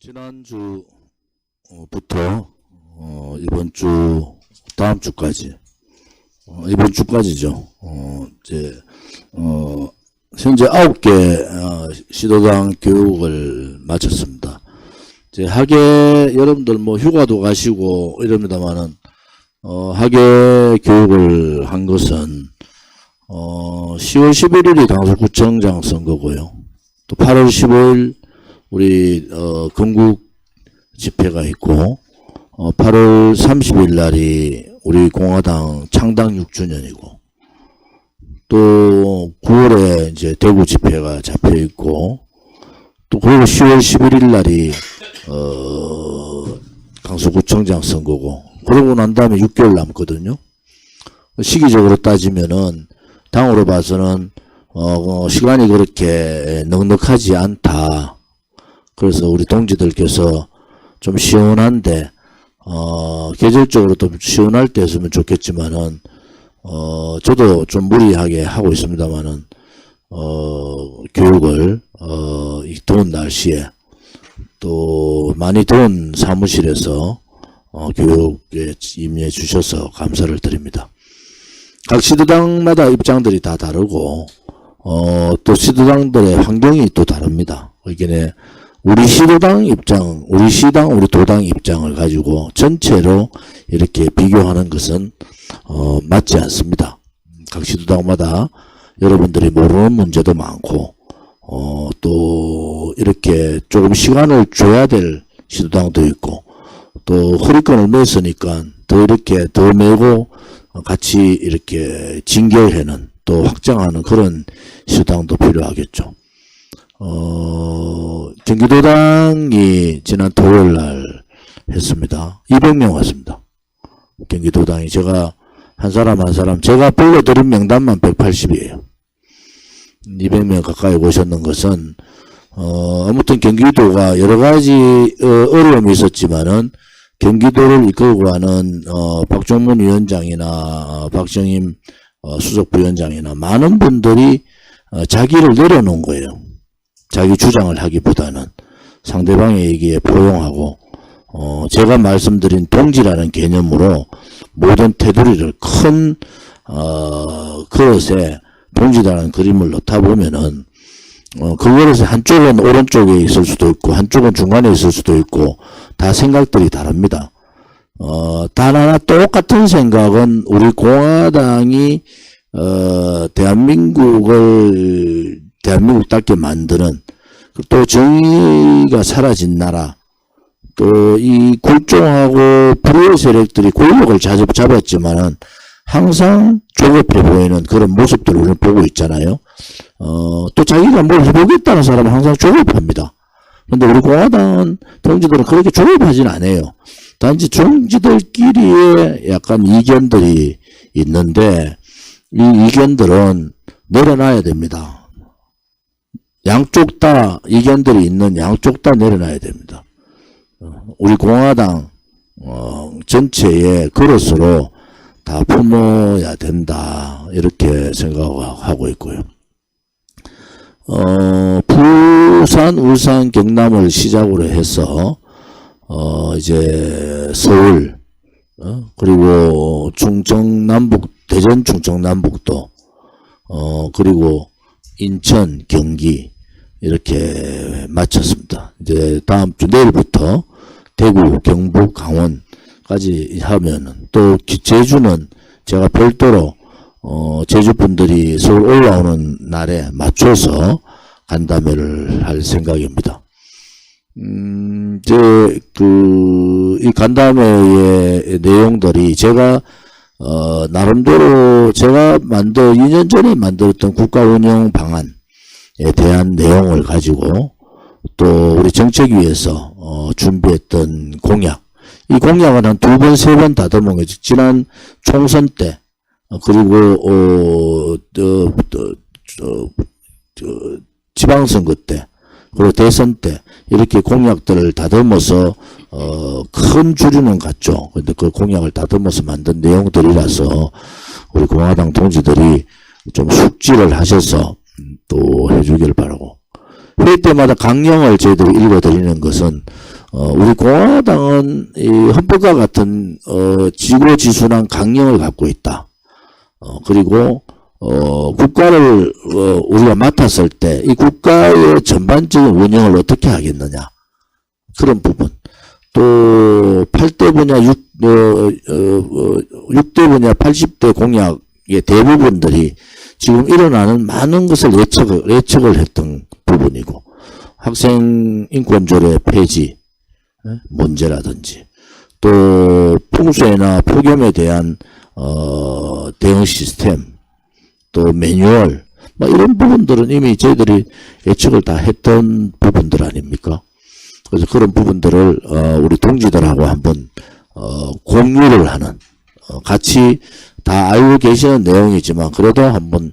지난주부터 이번 주 다음 주까지 이번 주까지죠. 현재 9개 시도당 교육을 마쳤습니다. 이제 학예 여러분들 뭐 휴가도 가시고 이럽니다만은 학예 교육을 한 것은 10월 11일이 강서구청장 선거고요. 또 8월 15일 우리 건국 집회가 있고 8월 30일 날이 우리 공화당 창당 6주년이고 또 9월에 이제 대구 집회가 잡혀 있고 또 그리고 10월 11일 날이 강서구청장 선거고 그러고 난 다음에 6개월 남거든요. 시기적으로 따지면은 당으로 봐서는 시간이 그렇게 넉넉하지 않다. 그래서 우리 동지들께서 좀 시원한데 계절적으로 좀 시원할 때 했으면 좋겠지만은 저도 좀 무리하게 하고 있습니다만은 교육을 이 더운 날씨에 또 많이 더운 사무실에서 교육에 임해 주셔서 감사를 드립니다. 각 시도당마다 입장들이 다 다르고 또 시도당들의 환경이 또 다릅니다. 이게 우리 시도당 입장, 우리 시당, 우리 도당 입장을 가지고 전체로 이렇게 비교하는 것은 맞지 않습니다. 각 시도당마다 여러분들이 모르는 문제도 많고 또 이렇게 조금 시간을 줘야 될 시도당도 있고 또 허리끈을 맸으니까 더 이렇게 더 메고 같이 이렇게 진결하는 또 확장하는 그런 시도당도 필요하겠죠. 경기도당이 지난 토요일 날 했습니다. 200명 왔습니다. 경기도당이 제가 한 사람 제가 불러드린 명단만 180이에요. 200명 가까이 오셨는 것은 아무튼 경기도가 여러 가지 어려움이 있었지만은 경기도를 이끌고 가는 박종문 위원장이나 박정임 수석부위원장이나 많은 분들이 자기를 내려놓은 거예요. 자기 주장을 하기보다는 상대방의 얘기에 포용하고 제가 말씀드린 동지라는 개념으로 모든 테두리를 큰 그릇에 동지라는 그림을 넣다 보면은 그 그릇에 한쪽은 오른쪽에 있을 수도 있고 한쪽은 중간에 있을 수도 있고 다 생각들이 다릅니다. 단 하나 똑같은 생각은 우리 공화당이 대한민국답게 만드는 또 정의가 사라진 나라 또 이 굴종하고 불의의 세력들이 권력을 잡았지만은 항상 조급해 보이는 그런 모습들을 우리는 보고 있잖아요. 또 자기가 뭘 해보겠다는 사람은 항상 조급합니다. 근데 우리 공화당 동지들은 그렇게 조급하진 않아요. 단지 동지들끼리의 약간 이견들이 있는데 이 이견들은 내려놔야 됩니다. 양쪽 다 이견들이 있는 양쪽 다 내려놔야 됩니다. 우리 공화당 전체의 그릇으로 다 품어야 된다 이렇게 생각하고 있고요. 부산, 울산, 경남을 시작으로 해서 이제 서울 그리고 충청남북 대전 충청남북도 그리고 인천, 경기 이렇게 마쳤습니다. 이제 다음 주 내일부터 대구, 경북, 강원까지 하면은 또 제주는 제가 별도로 제주 분들이 서울 올라오는 날에 맞춰서 간담회를 할 생각입니다. 이제 이 간담회의 내용들이 제가 나름대로 제가 2년 전에 만들었던 국가운영 방안에 대한 내용을 가지고 또 우리 정책위에서 준비했던 공약, 이 공약은 한 2번, 3번 다듬은 거죠. 지난 총선 때 그리고 지방선거 때 그리고 대선 때 이렇게 공약들을 다듬어서 큰 주류는 같죠. 근데 그 공약을 다듬어서 만든 내용들이라서 우리 공화당 동지들이 좀 숙지를 하셔서 또 해주길 바라고 회의 때마다 강령을 저희들이 읽어드리는 것은 우리 공화당은 이 헌법과 같은 지고지순한 강령을 갖고 있다. 그리고 국가를 우리가 맡았을 때 이 국가의 전반적인 운영을 어떻게 하겠느냐, 그런 부분. 또 8대 분야, 6대 분야, 80대 공약의 대부분들이 지금 일어나는 많은 것을 예측을 했던 부분이고, 학생 인권조례 폐지 문제라든지, 또 풍수해나 폭염에 대한 대응 시스템, 또 매뉴얼, 뭐 이런 부분들은 이미 저희들이 예측을 다 했던 부분들 아닙니까? 그래서 그런 부분들을 우리 동지들하고 한번 공유를 하는, 같이 다 알고 계시는 내용이지만 그래도 한번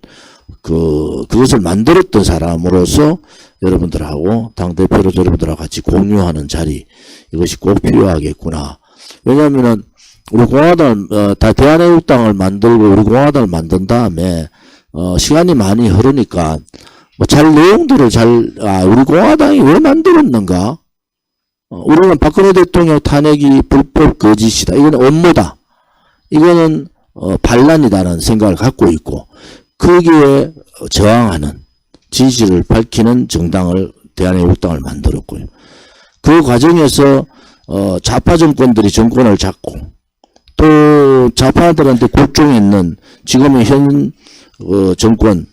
그것을 만들었던 사람으로서 여러분들하고, 당대표로 여러분들하고 같이 공유하는 자리, 이것이 꼭 필요하겠구나. 왜냐하면은 우리 공화당, 다 대한애국당을 만들고 우리 공화당을 만든 다음에 시간이 많이 흐르니까 뭐 내용들을 우리 공화당이 왜 만들었는가? 우리는 박근혜 대통령 탄핵이 불법 거짓이다, 이거는 업무다, 이거는 반란이다라는 생각을 갖고 있고, 거기에 저항하는, 지지를 밝히는 정당을, 대한애국당을 만들었고요. 그 과정에서 좌파 정권들이 정권을 잡고, 또 좌파들한테 굴종있는 지금의 현 정권의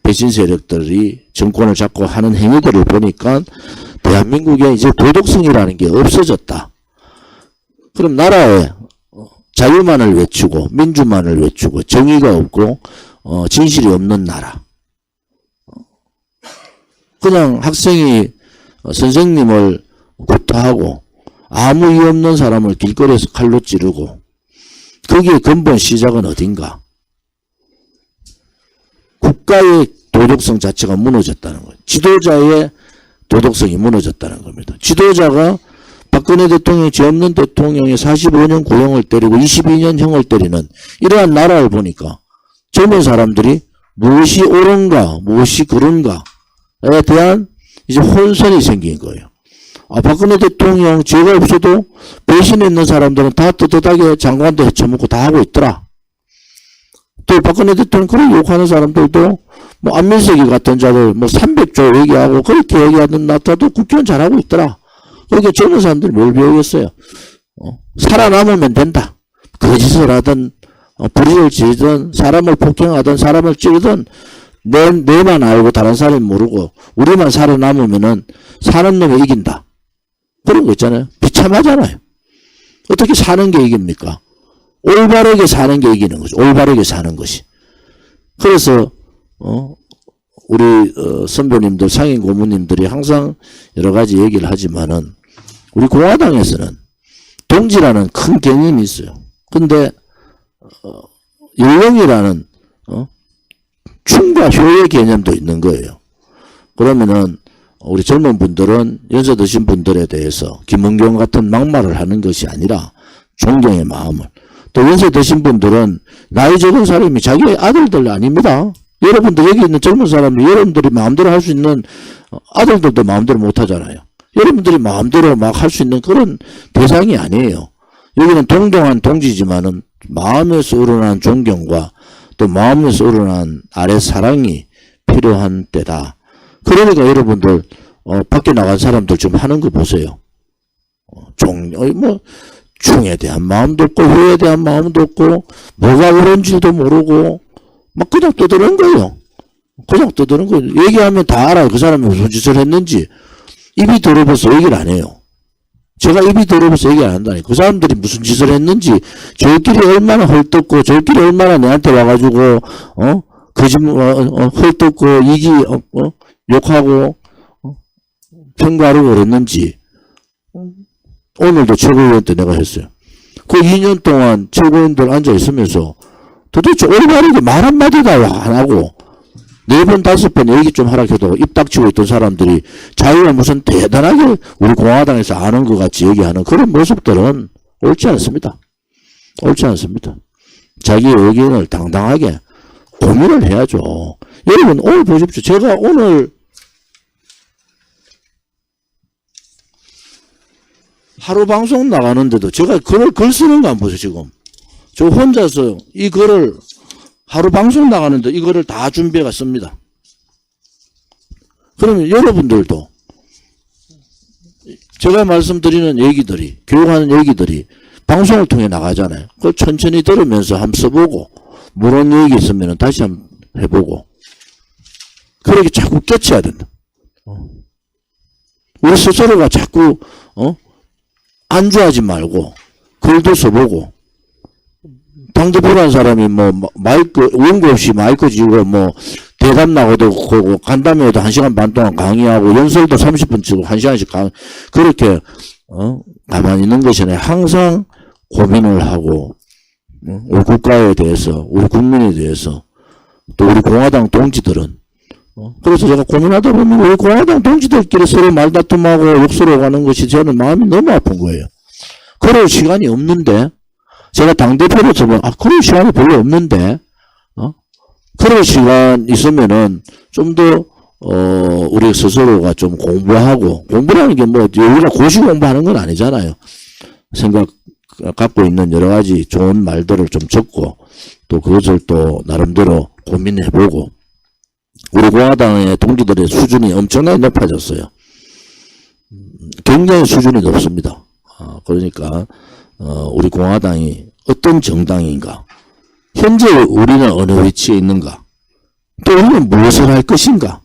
배신 세력들이 정권을 잡고 하는 행위들을 보니까 대한민국에 이제 도덕성이라는 게 없어졌다. 그럼 나라에 자유만을 외치고 민주만을 외치고 정의가 없고 진실이 없는 나라, 그냥 학생이 선생님을 구타하고 아무 이유 없는 사람을 길거리에서 칼로 찌르고, 거기에 근본 시작은 어딘가? 국가의 도덕성 자체가 무너졌다는 거예요. 지도자의 도덕성이 무너졌다는 겁니다. 지도자가 박근혜 대통령이, 죄 없는 대통령이 45년 구형을 때리고 22년 형을 때리는 이러한 나라를 보니까 젊은 사람들이 무엇이 옳은가, 무엇이 그른가에 대한 이제 혼선이 생긴 거예요. 박근혜 대통령 죄가 없어도 배신했는 사람들은 다 떳떳하게 장관도 헤쳐먹고 다 하고 있더라. 또 박근혜 대통령 그렇게 욕하는 사람들도 뭐 안민석이 같은 자들 뭐 300조 얘기하고 그렇게 얘기하는 나타도 국회의원 잘하고 있더라. 그러니까 젊은 사람들이 뭘 배우겠어요? 살아남으면 된다. 거짓을 하든 불의를 지르든 사람을 폭행하든 사람을 찌르든 내만 알고 다른 사람이 모르고 우리만 살아남으면은 사는 놈이 이긴다. 그런 거 있잖아요. 비참하잖아요. 어떻게 사는 게 이깁니까? 올바르게 사는 게 이기는 거죠. 올바르게 사는 것이. 그래서 우리 선배님들, 상임 고문님들이 항상 여러 가지 얘기를 하지만은 우리 공화당에서는 동지라는 큰 개념이 있어요. 근데 연령이라는 충과 효의 개념도 있는 거예요. 그러면은 우리 젊은 분들은 연세 드신 분들에 대해서 김은경 같은 막말을 하는 것이 아니라 존경의 마음을, 또 연세 드신 분들은 나이 적은 사람이 자기 아들들 아닙니다. 여러분들 여기 있는 젊은 사람이 여러분들이 마음대로 할 수 있는, 아들들도 마음대로 못 하잖아요. 여러분들이 마음대로 막 할 수 있는 그런 대상이 아니에요. 여기는 동등한 동지지만은 마음에서 우러난 존경과 또 마음에서 우러난 아래 사랑이 필요한 때다. 그러니까 여러분들 밖에 나간 사람들 좀 하는 거 보세요. 충에 대한 마음도 없고 후에 대한 마음도 없고 뭐가 옳은지도 모르고 막 그냥 떠드는 거예요. 그냥 떠드는 거예요. 얘기하면 다 알아요. 그 사람이 무슨 짓을 했는지. 입이 더러워서 얘기를 안 해요. 제가 입이 더러워서 얘기 안 한다니. 그 사람들이 무슨 짓을 했는지, 저희끼리 얼마나 헐뜯고, 저희끼리 얼마나 내한테 와가지고, 헐뜯고, 욕하고, 평가하고 그랬는지, 오늘도 최고위원 때 내가 했어요. 그 2년 동안 최고위원들 앉아있으면서 도대체 올바르게 말 한마디도 안 하고, 4번, 5번 얘기 좀 하라 해도 입 닥치고 있던 사람들이 자기가 무슨 대단하게 우리 공화당에서 아는 것 같이 얘기하는 그런 모습들은 옳지 않습니다. 옳지 않습니다. 자기의 의견을 당당하게 고민을 해야죠. 여러분 오늘 보십시오. 제가 오늘 하루 방송 나가는데도 제가 글 쓰는 거 안 보세요, 지금. 저 혼자서 이 글을 하루 방송 나가는데 이거를 다 준비해 갔습니다. 그러면 여러분들도 제가 말씀드리는 얘기들이, 교육하는 얘기들이 방송을 통해 나가잖아요. 그걸 천천히 들으면서 한번 써보고, 물은 얘기 있으면 다시 한번 해보고, 그렇게 자꾸 껴쳐야 된다. 우리 스스로가 자꾸, 안주하지 말고, 글도 써보고, 당대표라는 사람이 원고 없이 마이크 쥐고, 대답 나고도 그거 간담회도 1시간 반 동안 강의하고, 연설도 30분 치고 1시간씩 그렇게, 가만히 있는 것이 아니라 항상 고민을 하고, 우리 국가에 대해서, 우리 국민에 대해서, 또 우리 공화당 동지들은, 그래서 제가 고민하다 보면 우리 공화당 동지들끼리 서로 말다툼하고 욕설을 가는 것이 저는 마음이 너무 아픈 거예요. 그럴 시간이 없는데, 제가 당대표로서 그럴 시간이 별로 없는데, 그럴 시간 있으면은 좀 더, 우리 스스로가 좀 공부하고, 공부라는 게 우리가 고시 공부하는 건 아니잖아요. 갖고 있는 여러 가지 좋은 말들을 좀 적고, 또 그것을 또 나름대로 고민해보고, 우리 공화당의 동지들의 수준이 엄청나게 높아졌어요. 굉장히 수준이 높습니다. 그러니까 우리 공화당이 어떤 정당인가, 현재 우리는 어느 위치에 있는가, 또 우리는 무엇을 할 것인가,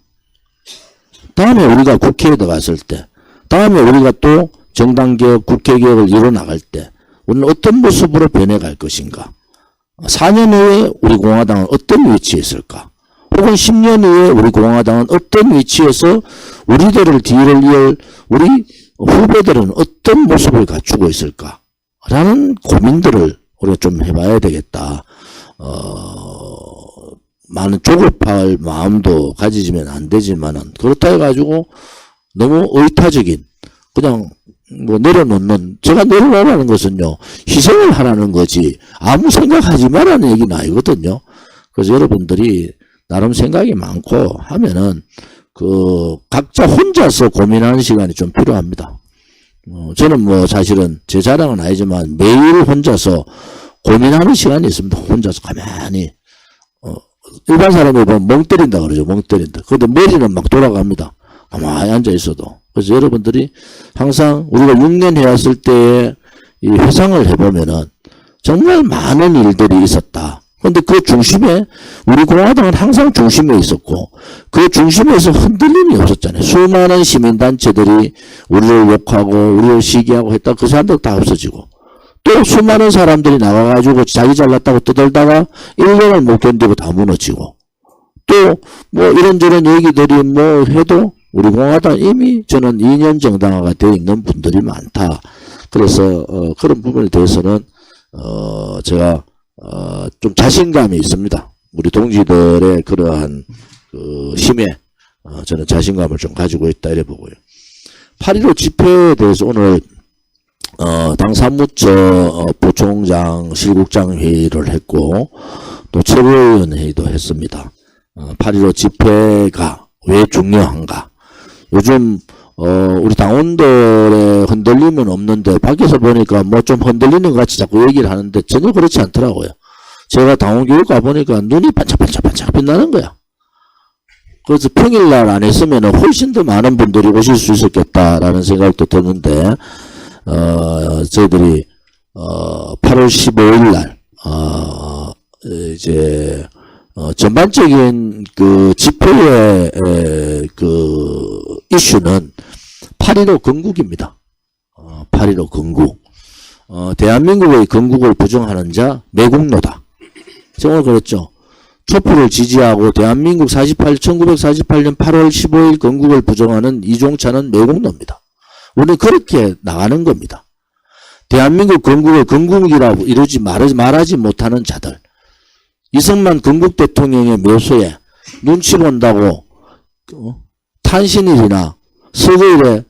다음에 우리가 국회에 들어갔을 때, 다음에 우리가 또 정당개혁, 국회개혁을 이뤄나갈 때 우리는 어떤 모습으로 변해갈 것인가, 4년 후에 우리 공화당은 어떤 위치에 있을까, 혹은 10년 후에 우리 공화당은 어떤 위치에서 우리들을 뒤를 이을 우리 후배들은 어떤 모습을 갖추고 있을까 라는 고민들을 우리가 좀 해봐야 되겠다. 많은 조급할 마음도 가지면 안 되지만은, 그렇다 해가지고 너무 의타적인, 그냥 내려놓는, 제가 내려놓으라는 것은요, 희생을 하라는 거지 아무 생각하지 말라는 얘기는 아니거든요. 그래서 여러분들이 나름 생각이 많고 하면은 각자 혼자서 고민하는 시간이 좀 필요합니다. 저는 사실은 제 자랑은 아니지만 매일 혼자서 고민하는 시간이 있습니다. 혼자서 가만히. 일반 사람이 보면 멍 때린다 그러죠. 멍 때린다. 근데 머리는 막 돌아갑니다. 가만히 앉아 있어도. 그래서 여러분들이 항상 우리가 6년 해왔을 때의 이 회상을 해보면은 정말 많은 일들이 있었다. 근데 그 중심에, 우리 공화당은 항상 중심에 있었고, 그 중심에서 흔들림이 없었잖아요. 수많은 시민단체들이 우리를 욕하고, 우리를 시기하고 했다. 그 사람들 다 없어지고, 또 수많은 사람들이 나와가지고 자기 잘났다고 떠들다가 1년을 못 견디고 다 무너지고, 또 이런저런 얘기들이 해도 우리 공화당 이미 저는 2년 정당화가 되어 있는 분들이 많다. 그래서 그런 부분에 대해서는 제가 좀 자신감이 있습니다. 우리 동지들의 그러한 힘에 저는 자신감을 좀 가지고 있다 이래 보고요. 8.15 집회에 대해서 오늘 당 사무처 부총장 실국장 회의를 했고, 또 최고위원 회의도 했습니다. 8.15 집회가 왜 중요한가. 요즘 우리 당원들의 흔들림은 없는데 밖에서 보니까 좀 흔들리는 것 같이 자꾸 얘기를 하는데 전혀 그렇지 않더라고요. 제가 당원교육 가보니까 눈이 반짝반짝 빛나는 거야. 그래서 평일날 안 했으면 훨씬 더 많은 분들이 오실 수 있었겠다라는 생각도 드는데, 저희들이 8월 15일 날 이제 전반적인 집회의 이슈는 8.15 건국입니다. 8.15 건국. 대한민국의 건국을 부정하는 자 매국노다. 정말 그랬죠. 촛불을 지지하고 대한민국 1948년 8월 15일 건국을 부정하는 이종찬은 매국노입니다. 우리는 그렇게 나가는 겁니다. 대한민국 건국을 건국이라고 말하지 못하는 자들. 이승만 건국 대통령의 묘소에 눈치 본다고 탄신일이나 서거일에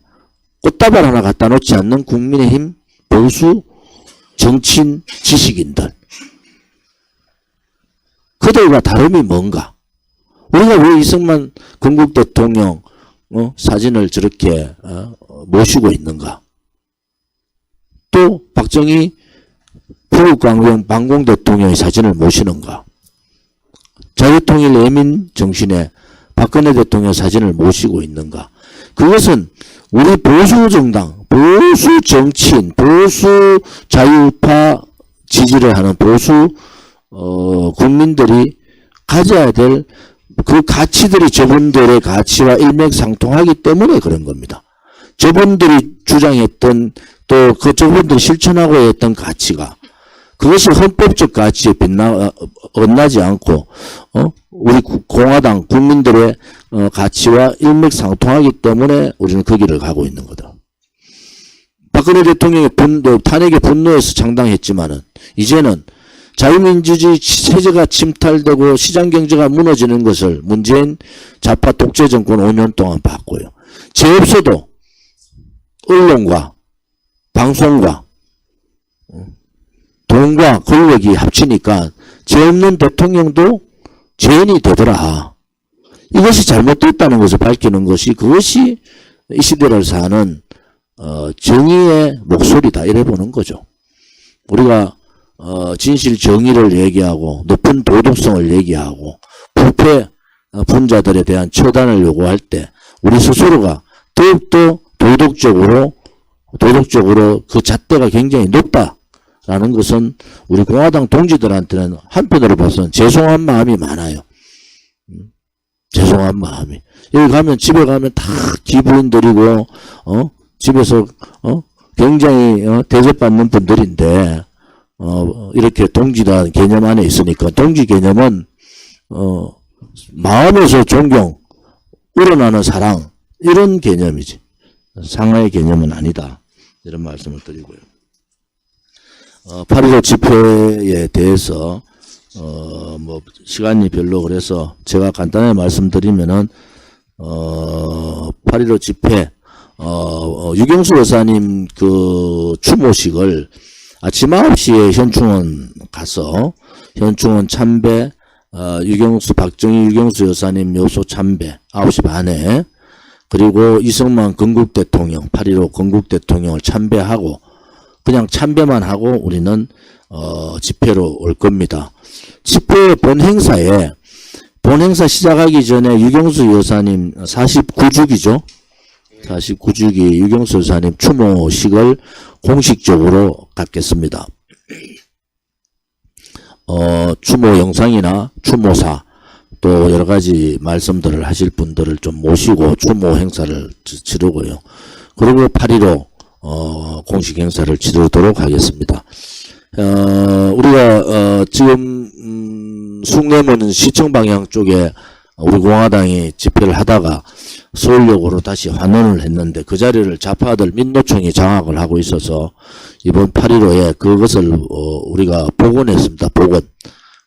꽃다발 하나 갖다 놓지 않는 국민의힘 보수 정치인 지식인들. 그들과 다름이 뭔가? 우리가 왜 이승만 건국 대통령 사진을 저렇게 모시고 있는가? 박정희 북광경 반공 대통령의 사진을 모시는가? 자유통일 애민 정신에 박근혜 대통령 사진을 모시고 있는가? 그것은 우리 보수 정당, 보수 정치인, 보수 자유파 지지를 하는 보수 국민들이 가져야 될 그 가치들이 저분들의 가치와 일맥상통하기 때문에 그런 겁니다. 저분들이 주장했던 또 그 저분들이 실천하고 했던 가치가 그것이 헌법적 가치에 엇나지 않고 우리 공화당 국민들의 가치와 일맥상통하기 때문에 우리는 그 길을 가고 있는 거다. 박근혜 대통령의 탄핵에 분노해서 창당했지만은 이제는 자유민주주의 체제가 침탈되고 시장경제가 무너지는 것을 문재인 좌파 독재 정권 5년 동안 봤고요. 죄 없어도 언론과 방송과 돈과 권력이 합치니까 죄 없는 대통령도 죄인이 되더라. 이것이 잘못됐다는 것을 밝히는 것이 그것이 이 시대를 사는 정의의 목소리다 이래 보는 거죠. 우리가 진실 정의를 얘기하고 높은 도덕성을 얘기하고 부패 분자들에 대한 처단을 요구할 때 우리 스스로가 더욱더 도덕적으로 그 잣대가 굉장히 높다라는 것은 우리 공화당 동지들한테는 한편으로 봐서는 죄송한 마음이 많아요. 죄송한 마음이. 여기 가면 집에 가면 다 기부인들이고 집에서 굉장히 대접받는 분들인데 이렇게 동지라는 개념 안에 있으니까 동지 개념은 마음에서 존경, 우러나는 사랑 이런 개념이지 상하의 개념은 아니다 이런 말씀을 드리고요. 8.15 집회에 대해서 뭐 시간이 별로 그래서 제가 간단하게 말씀드리면은 8.15 집회 유경수 여사님 그 추모식을 아침 9시에 현충원 가서 현충원 참배 박정희 유경수 여사님 묘소 참배 9시 반에 그리고 이승만 건국 대통령 8.15 건국 대통령을 참배하고 그냥 참배만 하고 우리는 집회로 올 겁니다. 집회 본 행사 시작하기 전에 유경수 여사님 49주기죠. 49주기 유경수 여사님 추모식을 공식적으로 갖겠습니다. 추모 영상이나 추모사 또 여러 가지 말씀들을 하실 분들을 좀 모시고 추모 행사를 치르고요. 그리고 8.15 공식 행사를 치르도록 하겠습니다. 우리가 지금 숭례문 시청 방향 쪽에 우리 공화당이 집회를 하다가 서울역으로 다시 환원을 했는데 그 자리를 좌파들 민노총이 장악을 하고 있어서 이번 8.15에 그것을 우리가 복원했습니다. 복원.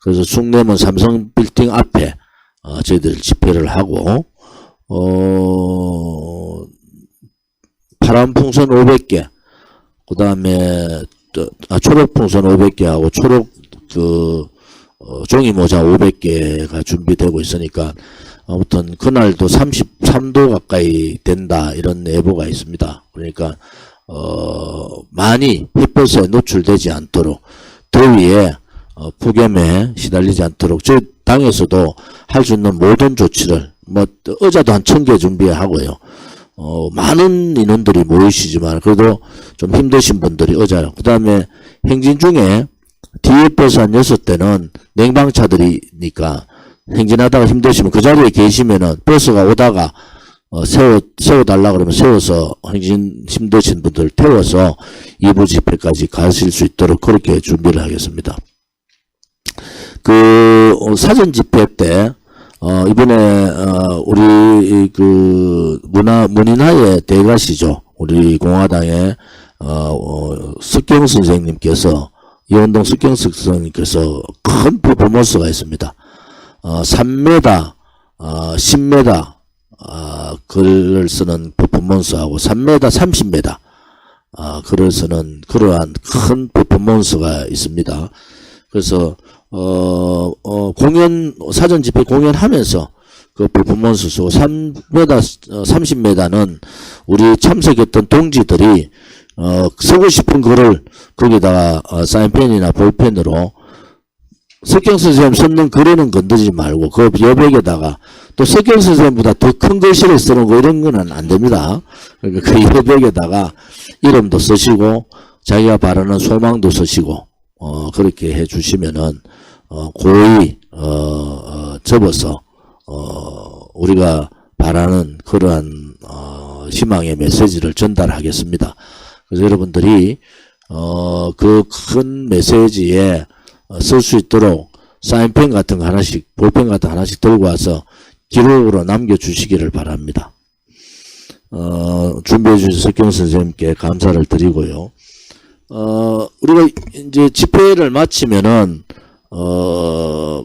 그래서 숭례문 삼성 빌딩 앞에 저희들 집회를 하고 파란 풍선 500개 그 다음에 초록 풍선 500개 하고 초록 종이 모자 500개가 준비되고 있으니까 아무튼 그날도 33도 가까이 된다 이런 예보가 있습니다. 그러니까 많이 햇볕에 노출되지 않도록 더위에 폭염에 시달리지 않도록 저희 당에서도 할 수 있는 모든 조치를 뭐 의자도 한 1000개 준비하고요. 많은 인원들이 모이시지만 그래도 좀 힘드신 분들이 의자 그 다음에 행진 중에 뒤에 버스 한 6대는 냉방차들이니까 행진하다가 힘드시면 그 자리에 계시면은 버스가 오다가 세워달라 그러면 세워서 행진 힘드신 분들 태워서 2부 집회까지 가실 수 있도록 그렇게 준비를 하겠습니다. 그 사전 집회 때 이번에 우리 그 문인화의 대가시죠. 우리 공화당의 석경 선생님께서 이원동 석경 선생님께서 큰 퍼포먼스가 있습니다. 3m, 10m 글을 쓰는 퍼포먼스하고 3m, 30m 글을 쓰는 그러한 큰 퍼포먼스가 있습니다. 그래서 공연 사전 집회 공연하면서 그 퍼포먼스 쓰고 3m, 30m는 우리 참석했던 동지들이 쓰고 싶은 글을 거기다가 사인펜이나 볼펜으로 석경 선생님 썼는 글에는 건드리지 말고 그 여백에다가 또 석경 선생님보다 더 큰 글씨를 쓰는 거 이런 거는 안 됩니다. 그러니까 그 여백에다가 이름도 쓰시고 자기가 바라는 소망도 쓰시고 그렇게 해 주시면은 고이 접어서 우리가 바라는 그러한 희망의 메시지를 전달하겠습니다. 그래서 여러분들이 그 큰 메시지에 쓸 수 있도록 사인펜 같은 거 하나씩, 볼펜 같은 거 하나씩 들고 와서 기록으로 남겨주시기를 바랍니다. 준비해 주신 석경 선생님께 감사를 드리고요. 우리가 이제 집회를 마치면은,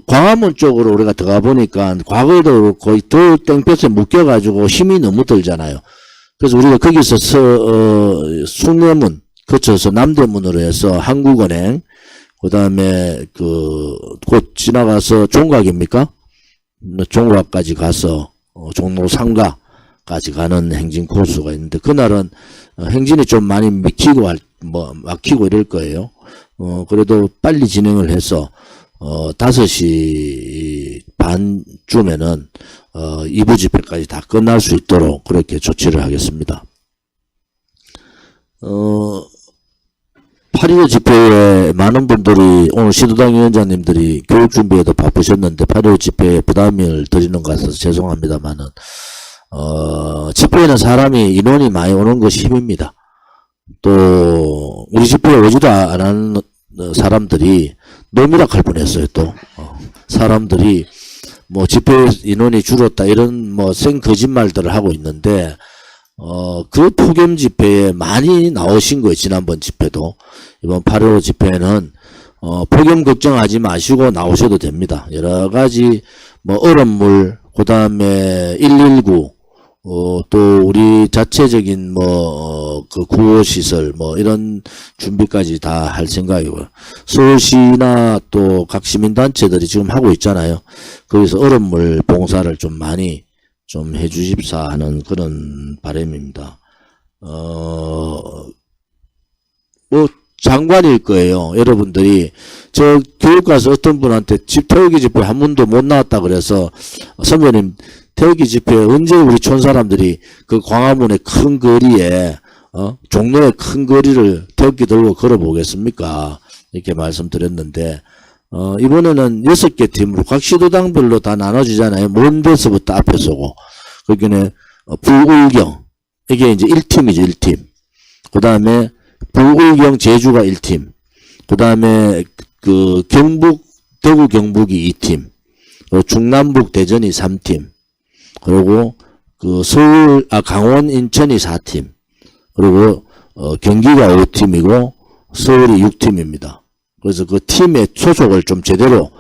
광화문 쪽으로 우리가 들어가 보니까 과거에도 거의 돌 땡볕에 묶여가지고 힘이 너무 들잖아요. 그래서 우리가 거기서 숭례문 거쳐서 남대문으로 해서 한국은행, 그 다음에 곧 지나가서 종각입니까? 종각까지 가서 종로 3가까지 가는 행진 코스가 있는데 그날은 행진이 좀 많이 막히고 이럴 거예요. 그래도 빨리 진행을 해서 5시 반쯤에는 2부 집회까지 다 끝날 수 있도록 그렇게 조치를 하겠습니다. 8.15 집회에 많은 분들이 오늘 시도당 위원장님들이 교육 준비에도 바쁘셨는데 8.15 집회에 부담을 드리는 것 같아서 죄송합니다만은 집회에는 사람이 인원이 많이 오는 것이 힘입니다. 또 우리 집회에 오지도 않은 사람들이 노미락 할 뻔했어요. 또 사람들이 뭐 집회 인원이 줄었다 이런 뭐 생 거짓말들을 하고 있는데 그 폭염 집회에 많이 나오신 거예요. 지난번 집회도. 이번 8.15 집회는 폭염 걱정하지 마시고 나오셔도 됩니다. 여러 가지 뭐 얼음물, 그 다음에 119, 또 우리 자체적인 그 구호시설 이런 준비까지 다 할 생각이고요. 서울시나 또 각 시민단체들이 지금 하고 있잖아요. 거기서 얼음물 봉사를 좀 많이 좀 해주십사 하는 그런 바람입니다. 장관일 거예요. 여러분들이 저 교육가서 어떤 분한테 태극기 집회 한 번도 못 나왔다 그래서 선배님 태극기 집회 언제 우리 촌 사람들이 그 광화문의 큰 거리에 종로의 큰 거리를 태극기 들고 걸어보겠습니까? 이렇게 말씀드렸는데 이번에는 6개 팀으로 각 시도당별로 다 나눠지잖아요. 먼 데서부터 앞에 서고 거기는 부울경 이게 이제 1팀이죠. 1팀. 그 다음에 부울경 제주가 1팀. 그 다음에 경북 대구 경북이 2팀. 중남북 대전이 3팀. 그리고 강원 인천이 4팀. 그리고 경기가 5팀이고 서울이 6팀입니다. 그래서 그 팀의 소속을 좀 제대로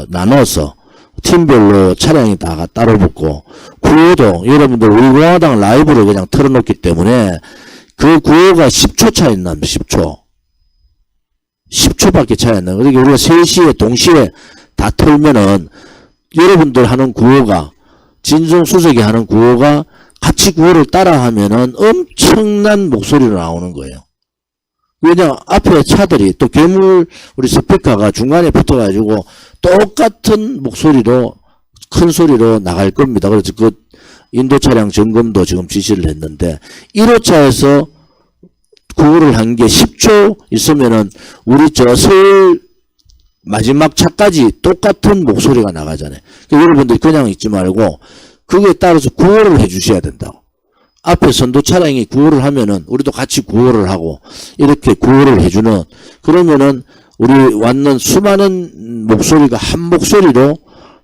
나눠서 팀별로 차량이 다 따로 붙고 구호도 여러분들 우리 공화당 라이브로 그냥 틀어놓기 때문에 그 구호가 10초 차이 납니다. 10초밖에 차이 안 나요. 그러니까 우리가 3시에 동시에 다 틀면은 여러분들 하는 구호가 진성수석이 하는 구호가 같이 구호를 따라 하면은 엄청난 목소리로 나오는 거예요. 왜냐 앞에 차들이 또 괴물 우리 스피커가 중간에 붙어가지고 똑같은 목소리로 큰 소리로 나갈 겁니다. 그래서 그 인도 차량 점검도 지금 지시를 했는데 1호차에서 구호를 한 게 10초 있으면은 우리 저 서울 마지막 차까지 똑같은 목소리가 나가잖아요. 그러니까 여러분들이 그냥 있지 말고 그거에 따라서 구호를 해 주셔야 된다고. 앞에 선도 차량이 구호를 하면은 우리도 같이 구호를 하고 이렇게 구호를 해주는 그러면은 우리 왔는 수많은 목소리가 한 목소리로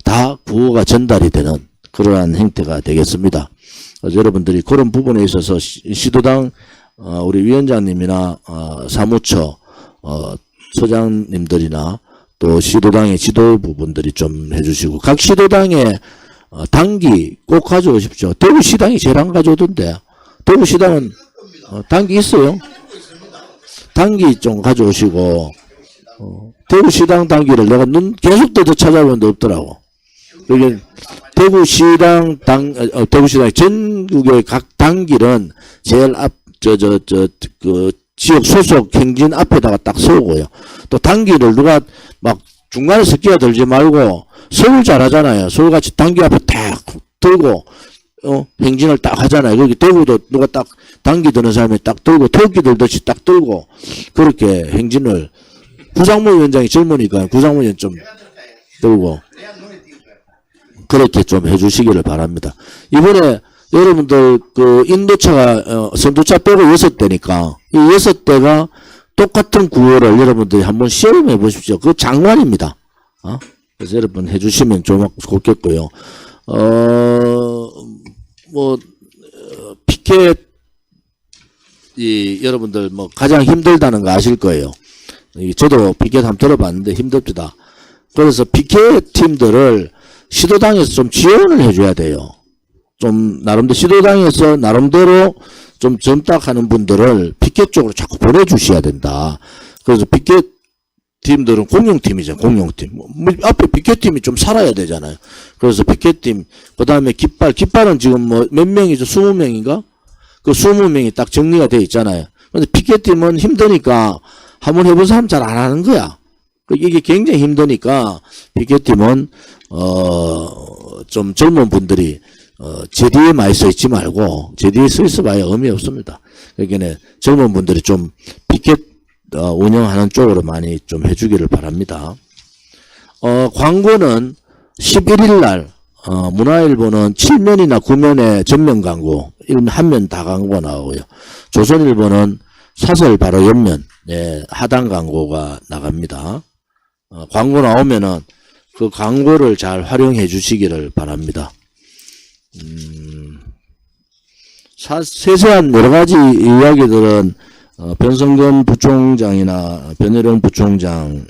다 구호가 전달이 되는 그러한 행태가 되겠습니다. 그래서 여러분들이 그런 부분에 있어서 시도당 우리 위원장님이나 사무처 서장님들이나 또 시도당의 지도부분들이 좀 해주시고 각 시도당의 당기 꼭 가져오십시오. 대구시당이 제일 안 가져오던데. 대구시당은 당기 있어요. 당기 좀 가져오시고 대구시당 당기를 내가 계속 더 찾아보는데 없더라고. 여기 대구시당 대구시당 전국의 각 당기는 제일 그 지역 소속 행진 앞에다가 딱 세우고요. 또 단기를 누가 막 중간에서 끼어들지 말고 서울 잘하잖아요. 서울같이 단기 앞에 딱 들고 행진을 딱 하잖아요. 거기 대구도 누가 딱 단기 드는 사람이 딱 들고 태극기 들듯이 딱 들고 그렇게 행진을 구상모 위원장이 젊으니까 구상모 위원 좀 들고 그렇게 좀 해주시기를 바랍니다. 이번에 여러분들 그 인도차가 선두차 빼고 6대니까 이 6대가 똑같은 구호를 여러분들이 한번 시험해 보십시오. 그거 장관입니다. 그래서 여러분 해주시면 좋겠고요. 피켓이 여러분들 뭐 가장 힘들다는 거 아실 거예요. 저도 피켓 한번 들어봤는데 힘듭니다. 그래서 피켓 팀들을 시도당에서 좀 지원을 해줘야 돼요. 좀 나름대로 시도당에서 나름대로 좀 점딱하는 분들을 피켓 쪽으로 자꾸 보내주셔야 된다. 그래서 피켓 팀들은 공용팀이죠. 공용팀. 앞에 피켓팀이 좀 살아야 되잖아요. 그래서 피켓팀, 그 다음에 깃발은 지금 뭐 몇 명이죠? 20명인가? 그 20명이 딱 정리가 돼 있잖아요. 근데 피켓팀은 힘드니까 한번 해본 사람 잘 안 하는 거야. 이게 굉장히 힘드니까 피켓팀은 좀 젊은 분들이 제 뒤에 많이 서 있지 말고 제 뒤에 서 있어 봐야 의미 없습니다. 그러니까 젊은 분들이 좀 피켓 운영하는 쪽으로 많이 좀 해주기를 바랍니다. 광고는 11일 날 문화일보는 7면이나 9면의 전면 광고, 한 면 다 광고가 나오고요. 조선일보는 사설 바로 옆면 하단 광고가 나갑니다. 광고 나오면은 그 광고를 잘 활용해 주시기를 바랍니다. 세세한 여러 가지 이야기들은 변성근 부총장이나 변혜련 부총장이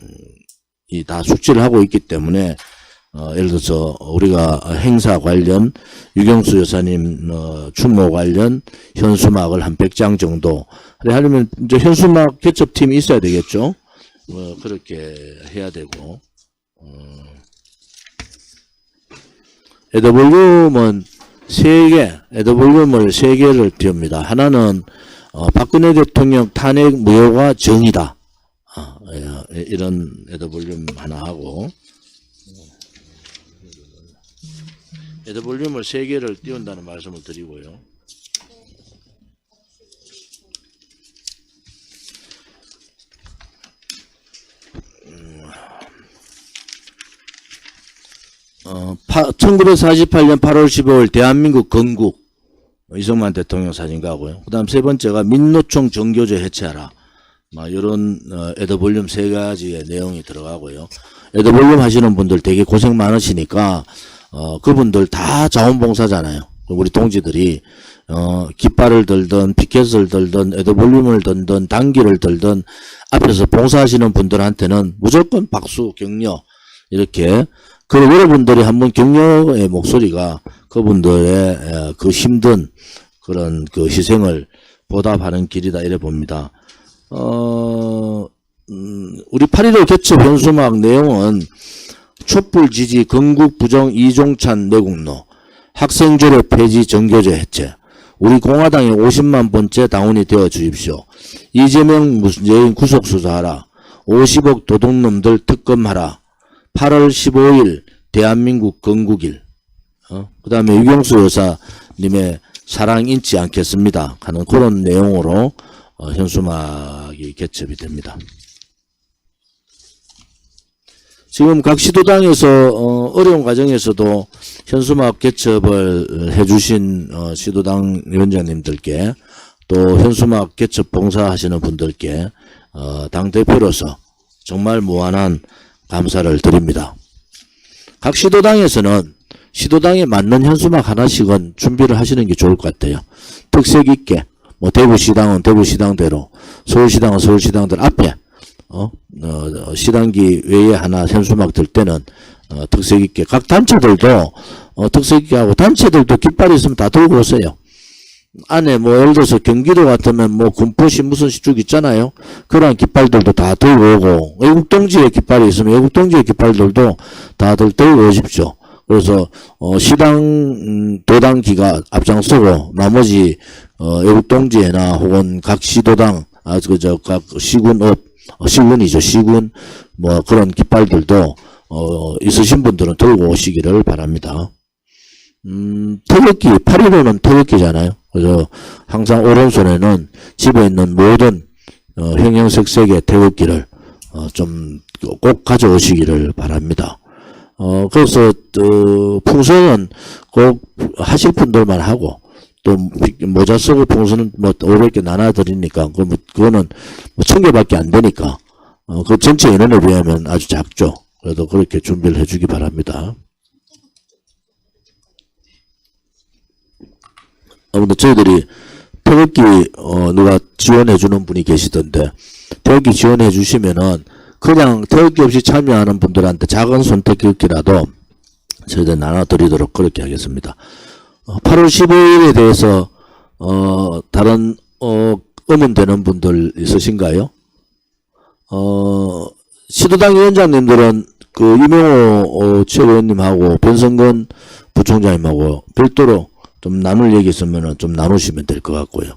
다 숙지를 하고 있기 때문에 예를 들어서 우리가 행사 관련 유경수 여사님 추모 관련 현수막을 한 100장 정도 하려면 이제 현수막 개첩팀이 있어야 되겠죠. 그렇게 해야 되고 에더볼륨은 3개, 에더볼륨을 3개를 띄웁니다. 하나는 박근혜 대통령 탄핵 무효가 정의다. 이런 에더볼륨 하나 하고 에더볼륨을 3개를 띄운다는 말씀을 드리고요. 어, 1948년 8월 15일 대한민국 건국 이승만 대통령 사진 가고요. 그 다음 세 번째가 민노총 정교조 해체하라. 이런 에더볼륨 3가지의 내용이 들어가고요. 에더볼륨 하시는 분들 되게 고생 많으시니까 그분들 다 자원봉사잖아요. 우리 동지들이 깃발을 들든 피켓을 들든 에더볼륨을 들든 단기를 들든 앞에서 봉사하시는 분들한테는 무조건 박수 격려 이렇게 그리고 여러분들이 한번 격려의 목소리가 그분들의 그 힘든 그런 그 희생을 보답하는 길이다 이래 봅니다. 우리 8.15 개첩 현수막 내용은 촛불 지지 건국 부정 이종찬 내국노 학생 졸업 폐지 정교조 해체 우리 공화당의 50만 번째 당원이 되어 주십시오. 이재명 문재인 구속 수사하라. 50억 도둑놈들 특검하라. 8월 15일 대한민국 건국일 그 다음에 유경수 여사님의 사랑 잊지 않겠습니다 하는 그런 내용으로 현수막이 개첩이 됩니다. 지금 각 시도당에서 어려운 과정에서도 현수막 개첩을 해주신 시도당 위원장님들께 또 현수막 개첩 봉사하시는 분들께 당대표로서 정말 무한한 감사를 드립니다. 각 시도당에서는 시도당에 맞는 현수막 하나씩은 준비를 하시는 게 좋을 것 같아요. 특색 있게 대구시당은 대구시당대로 서울시당은 서울시당대로 앞에 시당기 외에 하나 현수막 들 때는 특색 있게 각 단체들도 특색 있게 하고 단체들도 깃발이 있으면 다 들고 오세요. 안에 예를 들어서 경기도 같으면 군포시 무슨 시쭉 있잖아요. 그런 깃발들도 다 들고 오고 외국동지의 깃발이 있으면 외국동지의 깃발들도 다들 들고 오십시오. 그래서 시당 도당기가 앞장서고 나머지 애국동지회나 혹은 각 시도당 각 시군업 시군이죠. 시군 뭐 그런 깃발들도 있으신 분들은 들고 오시기를 바랍니다. 태극기 8.15는 태극기잖아요. 그래서 항상 오른손에는 집에 있는 모든 형형색색의 태극기를 좀 꼭 가져오시기를 바랍니다. 그래서 풍선은 꼭 하실 분들만 하고 또 모자 쓰고 풍선은 뭐 500개 나눠드리니까 그거는 뭐 1000개밖에 안 되니까 그 전체 인원에 비하면 아주 작죠. 그래도 그렇게 준비를 해주기 바랍니다. 아무튼 저희들이 태극기 누가 지원해주는 분이 계시던데 태극기 지원해주시면은 그냥 태극기 없이 참여하는 분들한테 작은 손태극기라도 저희들 나눠드리도록 그렇게 하겠습니다. 8월 15일에 대해서 다른 의문되는 분들 있으신가요? 시도당 위원장님들은 그 이명호 최고위원님하고 변성근 부총장님하고 별도로 좀 나눌 얘기 있으면 좀 나누시면 될 것 같고요.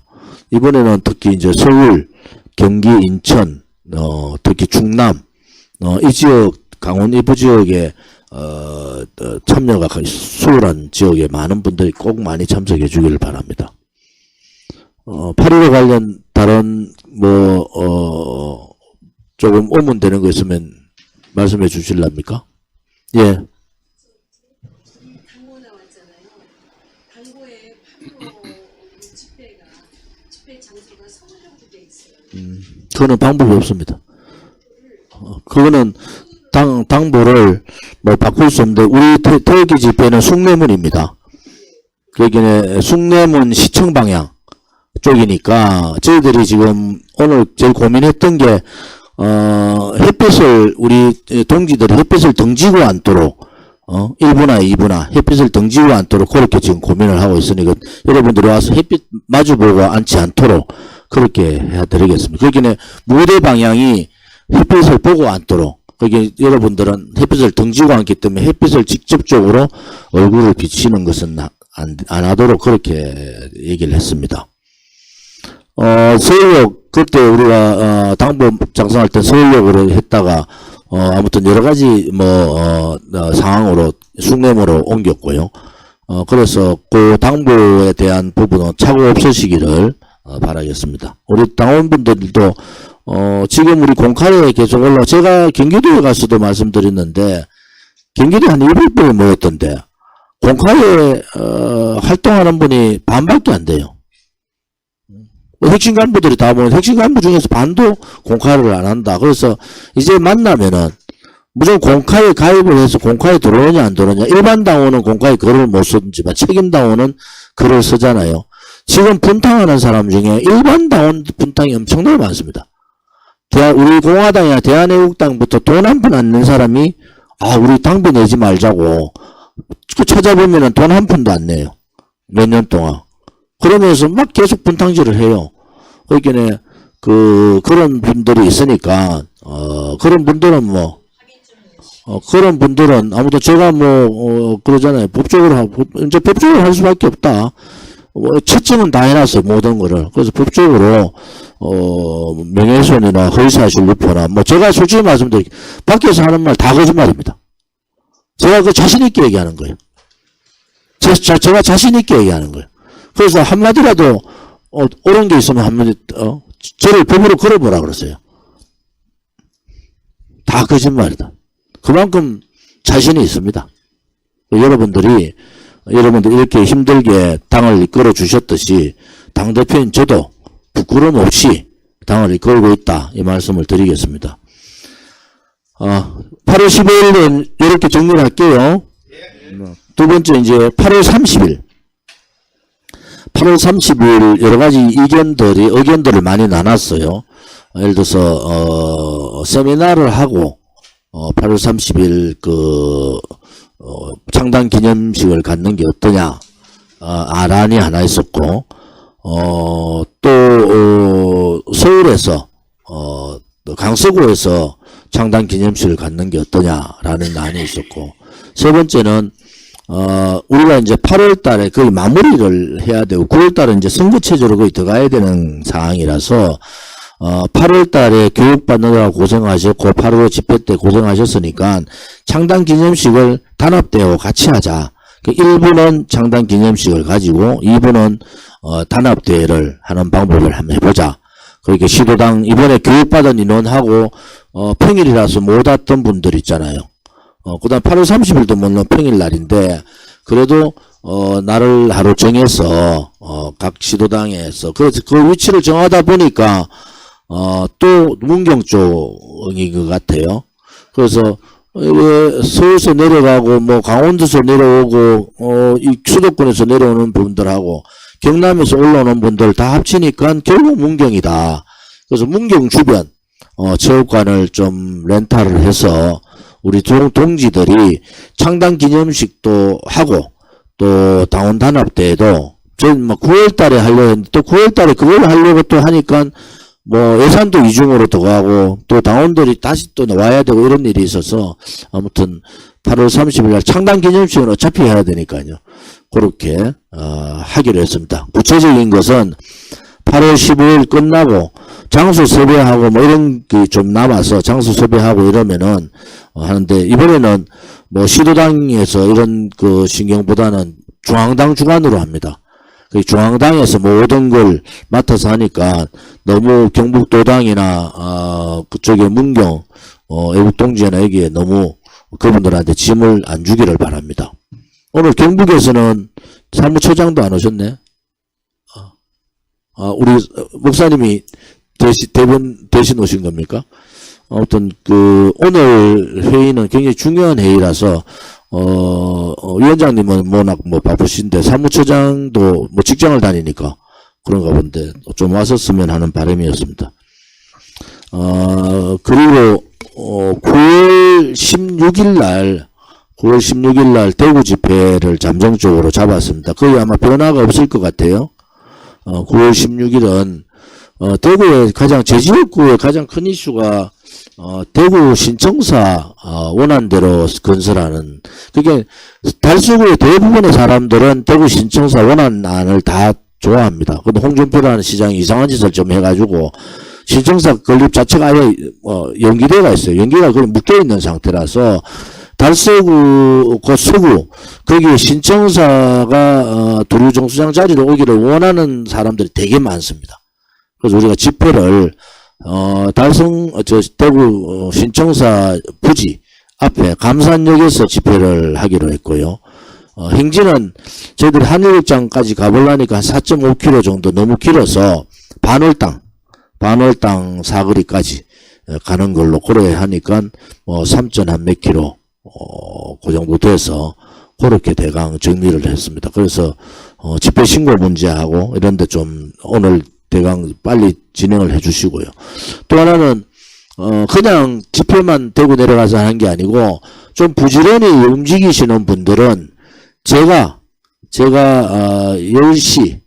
이번에는 특히 이제 서울, 경기, 인천, 특히 충남, 이 지역, 강원 이부 지역에, 참여가 수월한 지역에 많은 분들이 꼭 많이 참석해 주기를 바랍니다. 8.15 관련 다른, 조금 의문되는 거 있으면 말씀해 주실랍니까? 예. 당고 나왔잖아요. 당고에 8.15 집회 장소가 서울역으로 돼 있어요. 그거는 방법이 없습니다. 그거는 당보를 뭐 바꿀 수 없는데 우리 태극기 집회는 숭례문입니다. 여기는 숭례문 시청 방향 쪽이니까 저희들이 지금 오늘 제일 고민했던 게 햇빛을 우리 동지들이 햇빛을 등지고 앉도록 1부나 2부나 햇빛을 등지고 앉도록 그렇게 지금 고민을 하고 있으니까 여러분들이 와서 햇빛 마주보고 앉지 않도록 그렇게 해드리겠습니다. 거기는 무대 방향이 햇빛을 보고 앉도록 거기 여러분들은 햇빛을 등지고 앉기 때문에 햇빛을 직접적으로 얼굴을 비치는 것은 안 하도록 그렇게 얘기를 했습니다. 서울역 그때 우리가 당보 작성할 때 서울역으로 했다가 아무튼 여러 가지 상황으로 숭례문으로 옮겼고요. 그래서 그 당보에 대한 부분은 착오 없으시기를 바라겠습니다. 우리 당원분들도 지금 우리 공카에 계속 제가 경기도에 가서도 말씀드렸는데 경기도에 한 200분이 모였던데 공카에 활동하는 분이 반밖에 안 돼요. 핵심 간부들이 다 보면 핵심 간부 중에서 반도 공카를 안 한다. 그래서 이제 만나면은 무조건 공카에 가입을 해서 공카에 들어오냐 안 들어오냐. 일반 당원은 공카에 글을 못 쓰지만 책임 당원은 글을 쓰잖아요. 지금 분탕하는 사람 중에 일반 당원 분탕이 엄청나게 많습니다. 우리 공화당이나 대한애국당부터 돈 한 푼 안 낸 사람이 우리 당비 내지 말자고 찾아보면은 돈 한 푼도 안 내요. 몇 년 동안. 그러면서 막 계속 분탕질을 해요. 그러니까 그런 분들이 있으니까 그런 분들은 그런 분들은 아무튼 제가 그러잖아요. 이제 법적으로 할 수밖에 없다. 채점은 다 해놨어요. 모든 거를. 그래서 법적으로 명예훼손이나 허위사실 유포나 제가 솔직히 말씀드릴게요. 밖에서 하는 말 다 거짓말입니다. 제가 그 자신있게 얘기하는 거예요. 제가 자신있게 얘기하는 거예요. 그래서 한마디라도 옳은 게 있으면 한마디 저를 법으로 걸어보라 그랬어요. 다 거짓말이다. 그만큼 자신이 있습니다. 여러분들 이렇게 힘들게 당을 이끌어 주셨듯이 당대표인 저도 부끄러움 없이 당을 이끌고 있다. 이 말씀을 드리겠습니다. 8월 15일은 이렇게 정리를 할게요. 두 번째 이제 8월 30일. 8월 30일 여러 가지 의견들을 많이 나눴어요. 예를 들어서, 세미나를 하고, 8월 30일 창당 기념식을 갖는 게 어떠냐, 아란이 하나 있었고, 또, 서울에서, 강서구에서 창당 기념식을 갖는 게 어떠냐라는 안이 있었고, 세 번째는 우리가 이제 8월 달에 거의 마무리를 해야 되고 9월 달에 이제 선거체제로 거의 들어가야 되는 상황이라서 8월 달에 교육받느라 고생하셨고 8월 집회 때 고생하셨으니까 창당 기념식을 단합대회와 같이 하자. 1부는 창당 기념식을 가지고 2부는 단합대회를 하는 방법을 한번 해보자. 그렇게 시도당 이번에 교육받은 인원하고 평일이라서 못 왔던 분들 있잖아요. 그 다음 8월 30일도 물론 평일날인데 그래도 날을 하루 정해서 각 시도당에서 그 위치를 정하다 보니까 또 문경 쪽인 것 같아요. 그래서 서울서 내려가고 뭐 강원도서 내려오고 이 수도권에서 내려오는 분들하고 경남에서 올라오는 분들 다 합치니까 결국 문경이다. 그래서 문경 주변 체육관을 좀 렌탈을 해서 우리 동지들이 창당 기념식도 하고 또 당원 단합대회도 저희 뭐 9월 달에 하려고 했는데 또 9월 달에 그걸 하려고 또 하니까 뭐 예산도 이중으로 들어가고 또 당원들이 다시 또 와야 되고 이런 일이 있어서 아무튼 8월 30일 날 창당 기념식은 어차피 해야 되니까요. 그렇게 하기로 했습니다. 구체적인 것은 8월 15일 끝나고 장소 섭외하고 뭐 이런 게 좀 남아서 장소 섭외하고 이러면은 하는데 이번에는 뭐 시도당에서 이런 그 신경보다는 중앙당 주관으로 합니다. 중앙당에서 뭐 모든 걸 맡아서 하니까 너무 경북도당이나 그쪽에 문경 애국동지회나 여기에 너무 그분들한테 짐을 안 주기를 바랍니다. 오늘 경북에서는 사무처장도 안 오셨네. 우리 목사님이 대신 오신 겁니까? 아무튼 오늘 회의는 굉장히 중요한 회의라서 위원장님은 워낙 뭐 바쁘신데 사무처장도 뭐 직장을 다니니까 그런가 본데 좀 왔었으면 하는 바람이었습니다. 그리고 9월 16일 날 대구 집회를 잠정적으로 잡았습니다. 거의 아마 변화가 없을 것 같아요. 9월 16일은 대구의 제 지역구의 가장 큰 이슈가 대구 신청사 원안대로 건설하는, 그게 달서구의 대부분의 사람들은 대구 신청사 원안안을 다 좋아합니다. 근데 홍준표라는 시장이 이상한 짓을 좀 해가지고 신청사 건립 자체가 아예 연기대가 있어요. 연기가 거의 묶여있는 상태라서 달서구, 서구, 거기에 신청사가 두류 정수장 자리로 오기를 원하는 사람들이 되게 많습니다. 그래서 우리가 집회를 대구 신청사 부지 앞에 감산역에서 집회를 하기로 했고요. 행진은 저희들이 한일역장까지 가보려니까 한 4.5km 정도 너무 길어서 반월당 사거리까지 가는 걸로 고려하니까 3한 몇 킬로 그 정도 돼서 그렇게 대강 정리를 했습니다. 그래서 집회 신고 문제하고 이런데 좀 오늘 대강 빨리 진행을 해 주시고요. 또 하나는 그냥 집회만 대고 내려가서 하는 게 아니고 좀 부지런히 움직이시는 분들은 제가 10시에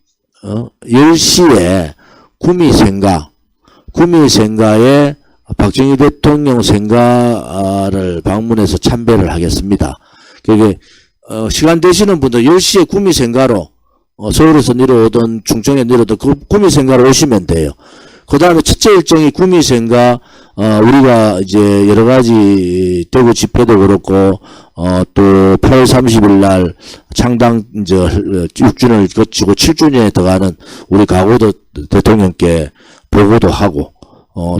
구미생가에 박정희 대통령 생가를 방문해서 참배를 하겠습니다. 그게 시간 되시는 분들 10시에 구미생가로 서울에서 내려오던 충청에 내려오던 구미생가로 오시면 돼요. 그 다음에 첫째 일정이 구미생가, 우리가 이제 여러 가지 대구 집회도 그렇고, 또 8월 30일 날 창당 이제 6주년을 거치고 7주년에 들어가는 우리 가고도 대통령께 보고도 하고,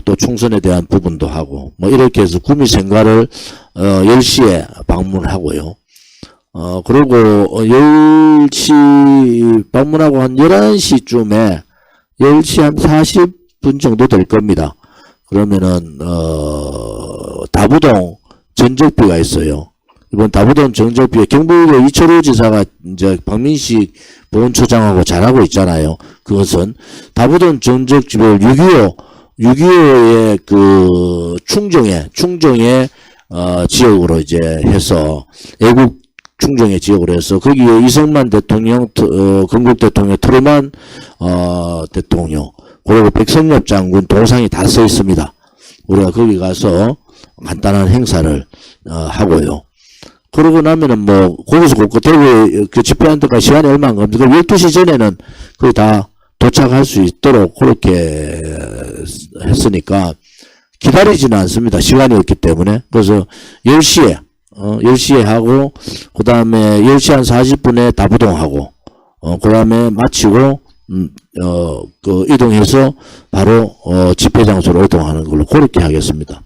또 총선에 대한 부분도 하고, 뭐 이렇게 해서 구미생가를 10시에 방문하고요. 그리고 10시 방문하고 한 11시쯤에 10시 한 40분 정도 될 겁니다. 그러면은 다부동 전적비가 있어요. 이번 다부동 전적비에 경북의 이철우 지사가 이제 박민식 보훈처장하고 잘하고 있잖아요. 그것은 다부동 전적비를 6.25의 그 충정의 지역으로 이제 해서 애국 충정의 지역으로 해서 거기에 이승만 대통령, 건국 대통령, 트루만 대통령, 그리고 백선엽 장군 동상이 다 써 있습니다. 우리가 거기 가서 간단한 행사를 하고요. 그러고 나면은 뭐, 거기서 대구 그 집회하는 데가 시간이 얼마 안 갑니다. 12시 전에는 거의 다 도착할 수 있도록 그렇게 했으니까 기다리지는 않습니다. 시간이 없기 때문에. 그래서 10시에, 10시에 하고, 그 다음에 10시 한 40분에 다부동하고, 그 다음에 마치고, 이동해서 바로, 집회 장소로 이동하는 걸로 그렇게 하겠습니다.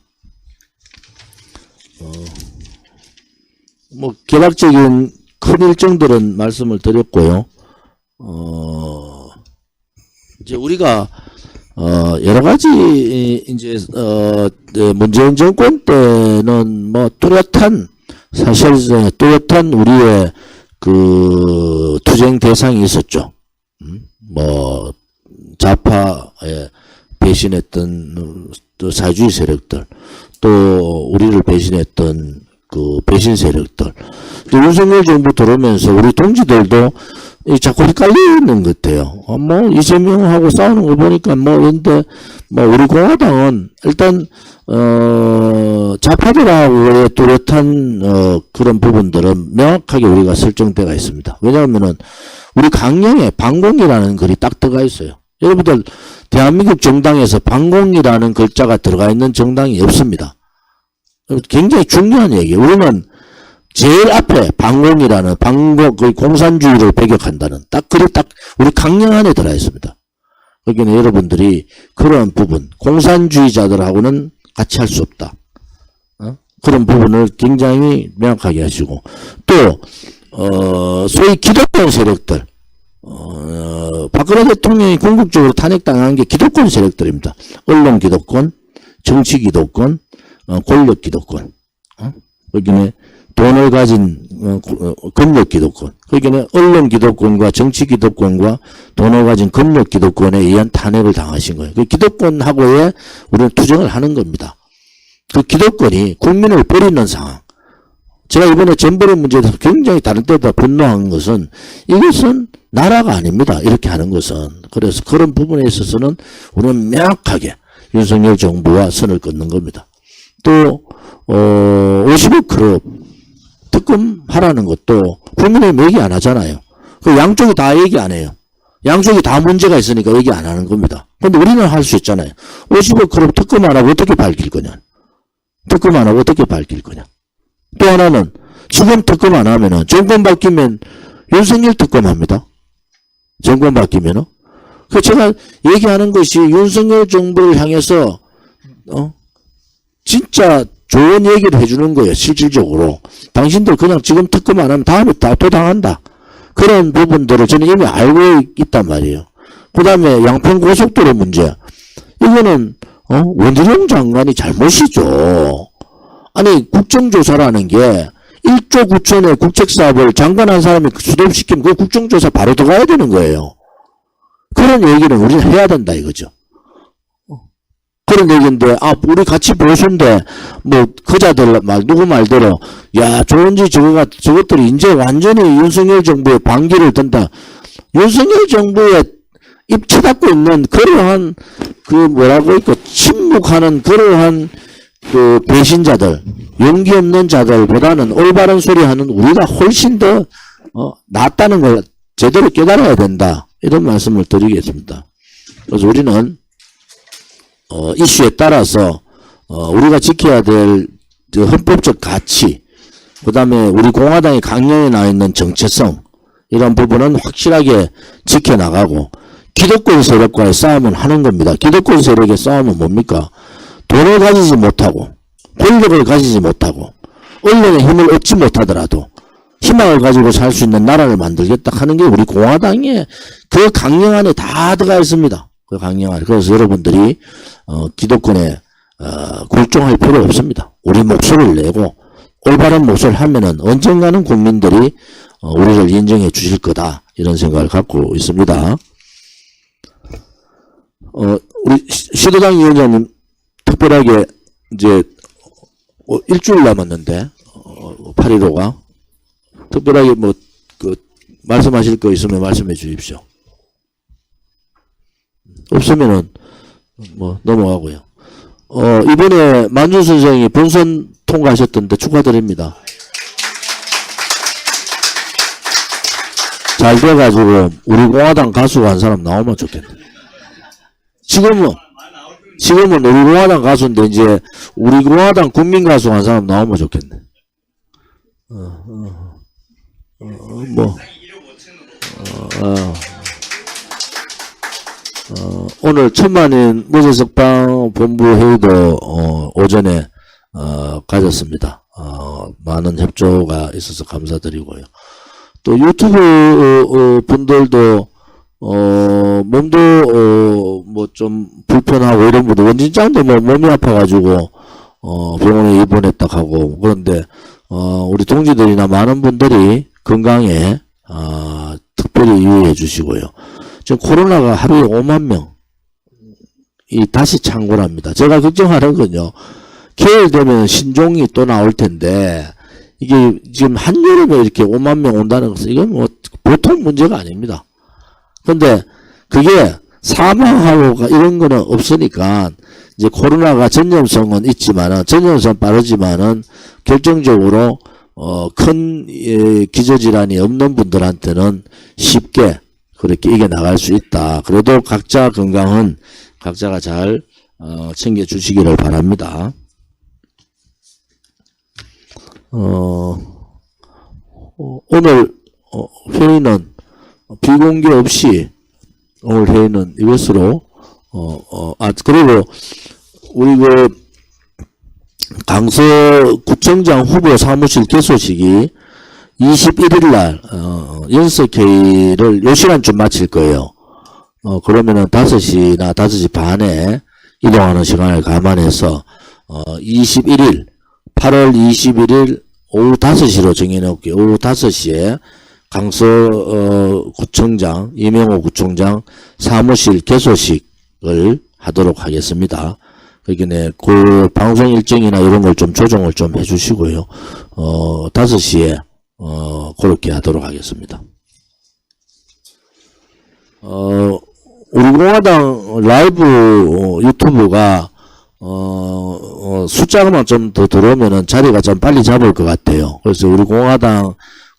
뭐, 개략적인 큰 일정들은 말씀을 드렸고요. 이제 우리가, 여러 가지, 이제, 문재인 정권 때는 뭐, 사실, 뚜렷한 우리의 그, 투쟁 대상이 있었죠. 뭐, 좌파에 배신했던 또 사회주의 세력들, 또 우리를 배신했던 그 배신 세력들. 또 윤석열 정부 들어오면서 우리 동지들도 자꾸 헷갈리는 것 같아요. 뭐, 이재명하고 싸우는 거 보니까 근데, 우리 공화당은 일단, 좌파들하고의 뚜렷한, 그런 부분들은 명확하게 우리가 설정되어 있습니다. 왜냐하면은, 우리 강령에 반공이라는 글이 딱 들어가 있어요. 여러분들, 대한민국 정당에서 반공이라는 글자가 들어가 있는 정당이 없습니다. 굉장히 중요한 얘기예요. 우리는 제일 앞에 반공이라는 그 공산주의를 배격한다는 딱 글이 딱 우리 강령 안에 들어 있습니다. 그러니까 여러분들이 그런 부분 공산주의자들하고는 같이 할 수 없다. 그런 부분을 굉장히 명확하게 하시고 또 소위 기독권 세력들 박근혜 대통령이 궁극적으로 탄핵당한 게 기독권 세력들입니다. 언론 기독권, 정치 기독권, 권력 기독권, 여기는 돈을 가진 권력 기독권, 여기는 언론 기독권과 정치 기독권과 돈을 가진 권력 기독권에 의한 탄핵을 당하신 거예요. 그 기독권하고의 우리는 투쟁을 하는 겁니다. 그 기독권이 국민을 버리는 상황. 제가 이번에 전벌의 문제에 대해서 굉장히 다른 때보다 분노한 것은 이것은 나라가 아닙니다. 이렇게 하는 것은. 그래서 그런 부분에 있어서는 우리는 명확하게 윤석열 정부와 선을 끊는 겁니다. 또 50억 클럽 특검하라는 것도 국민의힘 얘기 안 하잖아요. 그 양쪽이 다 얘기 안 해요. 양쪽이 다 문제가 있으니까 얘기 안 하는 겁니다. 근데 우리는 할 수 있잖아요. 50억 클럽 특검 안 하고 어떻게 밝힐 거냐. 특검 안 하고 어떻게 밝힐 거냐. 또 하나는 지금 특검 안 하면은 정권 바뀌면 윤석열 특검합니다. 정권 바뀌면은. 그 제가 얘기하는 것이 윤석열 정부를 향해서 진짜 좋은 얘기를 해주는 거예요. 실질적으로. 당신들 그냥 지금 특검 안 하면 다음에 또 당한다. 그런 부분들을 저는 이미 알고 있단 말이에요. 그 다음에 양평 고속도로 문제. 이거는 원희룡 장관이 잘못이죠. 아니 국정조사라는 게 1조 9천의 국책사업을 장관 한 사람이 수립시키면 그 국정조사 바로 들어가야 되는 거예요. 그런 얘기는 우리는 해야 된다 이거죠. 그런 얘기인데, 우리 같이 보수인데, 그자들 누구 말대로, 야, 좋은지 저것들이 이제 완전히 윤석열 정부의 반기를 든다. 윤석열 정부에 입쳐닫고 있는 그러한, 침묵하는 그러한, 배신자들, 용기 없는 자들보다는 올바른 소리 하는 우리가 훨씬 더, 낫다는 걸 제대로 깨달아야 된다. 이런 말씀을 드리겠습니다. 그래서 우리는, 이슈에 따라서 우리가 지켜야 될 헌법적 가치, 그 다음에 우리 공화당의 강령에 나와 있는 정체성 이런 부분은 확실하게 지켜나가고 기득권 세력과의 싸움은 하는 겁니다. 기득권 세력의 싸움은 뭡니까? 돈을 가지지 못하고 권력을 가지지 못하고 언론의 힘을 얻지 못하더라도 희망을 가지고 살 수 있는 나라를 만들겠다 하는 게 우리 공화당의 그 강령 안에 다 들어가 있습니다. 그 강령 안에. 그래서 여러분들이 기득권에 굴종할 필요 없습니다. 우리 목소리를 내고 올바른 목소리를 하면은 언젠가는 국민들이 우리를 인정해 주실 거다 이런 생각을 갖고 있습니다. 우리 시도당 위원장님 특별하게 이제 일주일 남았는데 8.15가 특별하게 말씀하실 거 있으면 말씀해 주십시오. 없으면은 넘어가고요. 이번에 만준 선생이 본선 통과하셨던데 축하드립니다. 잘 돼가지고 우리 공화당 가수가 한 사람 나오면 좋겠네. 지금은 우리 공화당 가수인데 이제 우리 공화당 국민 가수 한 사람 나오면 좋겠네. 오늘 천만인 무소속방 본부 회의도 오전에 가졌습니다. 많은 협조가 있어서 감사드리고요. 또 유튜브 분들도 몸도 뭐 좀 불편하고 이런 분들, 원진장도 뭐 몸이 아파가지고 병원에 입원했다 하고, 그런데 우리 동지들이나 많은 분들이 건강에 특별히 유의해 주시고요. 지금 코로나가 하루에 5만 명이 다시 창궐합니다. 제가 걱정하는 건요, 겨울 되면 신종이 또 나올 텐데, 이게 지금 한여름에 이렇게 5만 명 온다는 것은 이건 뭐 보통 문제가 아닙니다. 근데 그게 사망하고 이런 거는 없으니까 이제 코로나가 전염성은 있지만은, 전염성 빠르지만은 결정적으로 큰 기저질환이 없는 분들한테는 쉽게 그렇게 이겨나갈 수 있다. 그래도 각자 건강은 각자가 잘 챙겨주시기를 바랍니다. 오늘 회의는 비공개 없이 오늘 회의는 이것으로 그리고 우리 강서구청장 후보 사무실 개소식이 21일 날 연석회의를 요 시간쯤 마칠 거예요. 그러면은 5시나 5시 반에 이동하는 시간을 감안해서 21일 8월 21일 오후 5시로 정해놓을게요. 오후 5시에 강서구청장 이명호 구청장 사무실 개소식을 하도록 하겠습니다. 그러니까 그 방송 일정이나 이런 걸 좀 조정을 좀 해주시고요. 5시에 그렇게 하도록 하겠습니다. 우리 공화당 라이브 유튜브가 숫자만 좀 더 들어오면은 자리가 좀 빨리 잡을 것 같아요. 그래서 우리 공화당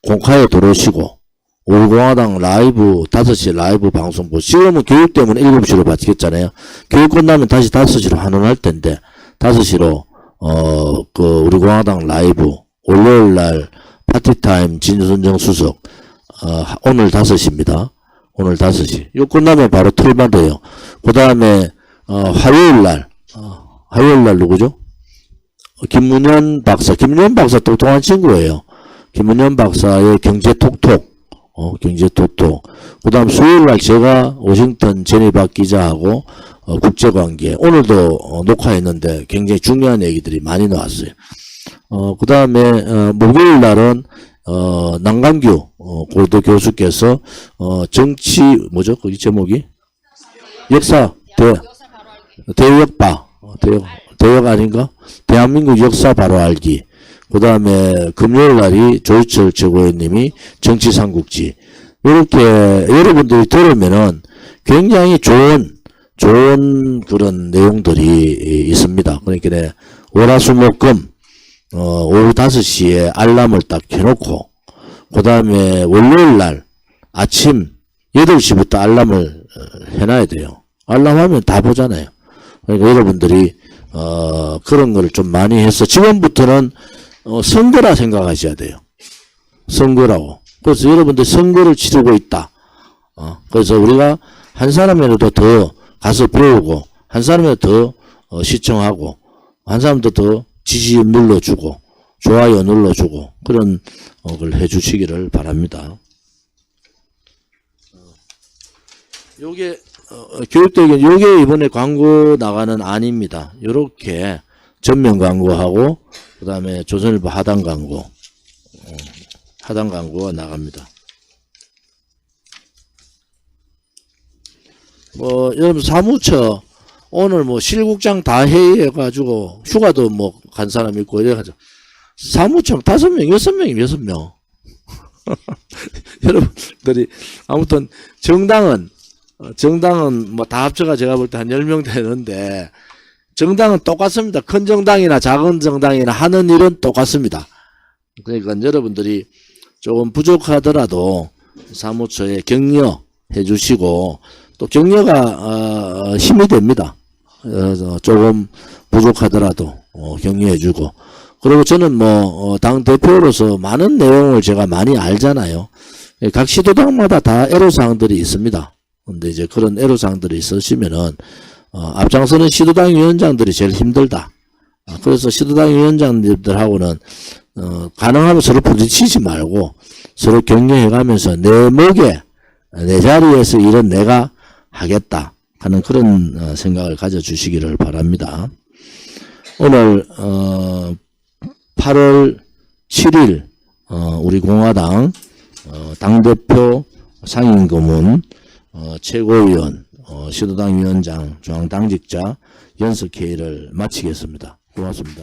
공카에 들어오시고, 우리 공화당 라이브 5시 라이브 방송 지금은 교육 때문에 7시로 바뀌었잖아요. 교육 끝나면 다시 5시로 환원할 텐데 5시로 우리 공화당 라이브 월요일 날 파티타임 진순정 수석 오늘 5시입니다. 오늘 5시. 요 끝나면 바로 틀받아요. 그 다음에 화요일 날 누구죠? 김문현 박사 똑똑한 친구예요. 김문현 박사의 경제톡톡, 경제톡톡. 그 다음 수요일 날 제가 워싱턴 제니박 기자하고, 국제관계. 오늘도 녹화했는데 굉장히 중요한 얘기들이 많이 나왔어요. 그 다음에, 목요일 날은, 남강규, 고도 교수께서, 정치, 뭐죠? 거기 제목이? 역사, 대역바. 대역 아닌가? 대한민국 역사 바로 알기. 그 다음에 금요일 날이 조희철 최고위원님이 정치삼국지. 이렇게 여러분들이 들으면은 굉장히 좋은 그런 내용들이 있습니다. 그러니까 월화수목금 오후 5시에 알람을 딱 켜놓고, 그 다음에 월요일 날 아침 8시부터 알람을 해놔야 돼요. 알람하면 다 보잖아요. 그러니까 여러분들이 그런 걸 좀 많이 해서 지금부터는 선거라 생각하셔야 돼요. 선거라고. 그래서 여러분들 선거를 치르고 있다. 그래서 우리가 한 사람이라도 더 가서 배우고, 한 사람이라도 더 시청하고, 한 사람도 더 지지 눌러주고, 좋아요 눌러주고, 그런 걸 해주시기를 바랍니다. 요게 교육대기는 요게 이번에 광고 나가는 안입니다. 요렇게 전면 광고하고, 그 다음에 조선일보 하단 광고, 하단 광고가 나갑니다. 여러분 사무처 오늘 실국장 다 회의해가지고 휴가도 간 사람 있고 이래가지고 사무처 5명, 6명. 여러분들이 아무튼 정당은 다 합쳐가 제가 볼 때 한 10명 되는데, 정당은 똑같습니다. 큰 정당이나 작은 정당이나 하는 일은 똑같습니다. 그러니까 여러분들이 조금 부족하더라도 사무처에 격려해 주시고 또 격려가 힘이 됩니다. 조금 부족하더라도 격려해 주고 그리고 저는 당 대표로서 많은 내용을 제가 많이 알잖아요. 각 시도당마다 다 애로사항들이 있습니다. 근데 이제 그런 애로사항들이 있으시면은 앞장서는 시도당 위원장들이 제일 힘들다. 그래서 시도당 위원장님들하고는 가능하면 서로 부딪히지 말고 서로 격려해가면서 내 목에 내 자리에서 일은 내가 하겠다 하는 그런 생각을 가져주시기를 바랍니다. 오늘 8월 7일 우리 공화당 당대표 상임고문 최고위원 시도당 위원장 중앙당직자 연석회의를 마치겠습니다. 고맙습니다.